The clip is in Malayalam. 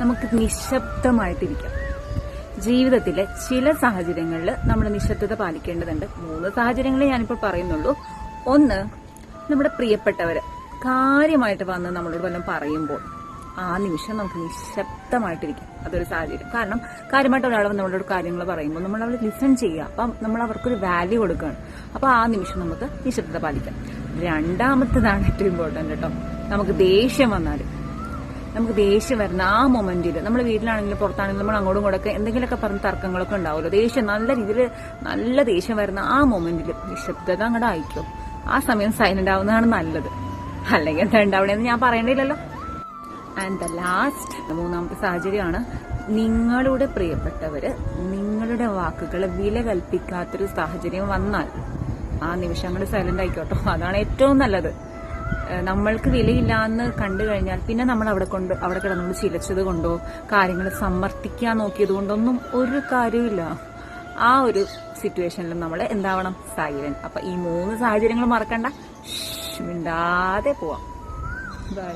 നമുക്ക് നിശബ്ദമായിട്ടിരിക്കാം. ജീവിതത്തിലെ ചില സാഹചര്യങ്ങളിൽ നമ്മൾ നിശബ്ദത പാലിക്കേണ്ടതുണ്ട്. 3 സാഹചര്യങ്ങളെ ഞാനിപ്പോൾ പറയുന്നുള്ളൂ. ഒന്ന്, നമ്മുടെ പ്രിയപ്പെട്ടവര് കാര്യമായിട്ട് വന്ന് നമ്മളോട് വല്ലതും പറയുമ്പോൾ ആ നിമിഷം നമുക്ക് നിശബ്ദമായിട്ടിരിക്കാം. അതൊരു സാഹചര്യം. കാരണം കാര്യമായിട്ട് ഒരാൾ നമ്മളോട് കാര്യങ്ങൾ പറയുമ്പോൾ നമ്മൾ അവരെ ലിസൺ ചെയ്യുക. അപ്പം നമ്മൾ അവർക്കൊരു വാല്യൂ കൊടുക്കുകയാണ്. അപ്പൊ ആ നിമിഷം നമുക്ക് നിശബ്ദത പാലിക്കാം. രണ്ടാമത്തേതാണ് ഏറ്റവും ഇമ്പോർട്ടന്റ് കേട്ടോ. നമുക്ക് ദേഷ്യം വരുന്ന ആ മൊമെന്റിൽ, നമ്മൾ വീട്ടിലാണെങ്കിലും പുറത്താണെങ്കിലും നമ്മൾ അങ്ങോട്ടും ഇങ്ങോട്ടൊക്കെ എന്തെങ്കിലുമൊക്കെ പറഞ്ഞ് തർക്കങ്ങളൊക്കെ ഉണ്ടാവുമല്ലോ. ദേഷ്യം നല്ല ദേഷ്യം വരുന്ന ആ മൊമെന്റിൽ നിശബ്ദത അങ്ങോട്ട് അയക്കോ. ആ സമയം സൈലന്റ് ആവുന്നതാണ് നല്ലത്. അല്ലെങ്കിൽ എന്താ ഉണ്ടാവണേന്ന് ഞാൻ പറയേണ്ടില്ലല്ലോ. ആൻഡ് ദ ലാസ്റ്റ്, 3ാമത്തെ സാഹചര്യമാണ്, നിങ്ങളുടെ പ്രിയപ്പെട്ടവര് നിങ്ങളുടെ വാക്കുകളെ വില കൽപ്പിക്കാത്തൊരു സാഹചര്യം വന്നാൽ ആ നിമിഷങ്ങൾ സൈലന്റ് ആയിക്കോട്ടോ. അതാണ് ഏറ്റവും നല്ലത്. നമ്മൾക്ക് വിലയില്ലാന്ന് കണ്ടു കഴിഞ്ഞാൽ പിന്നെ നമ്മൾ അവിടെ കിടന്നുകൊണ്ട് ചിലച്ചത് കൊണ്ടോ കാര്യങ്ങൾ സമ്മർദ്ദിക്കാൻ നോക്കിയത് കൊണ്ടൊന്നും ഒരു കാര്യമില്ല. ആ ഒരു സിറ്റുവേഷനിലും നമ്മൾ എന്താവണം? സൈലന്റ്. അപ്പൊ ഈ 3 സാഹചര്യങ്ങൾ മറക്കണ്ട. മിണ്ടാതെ പോവാം. ബൈ.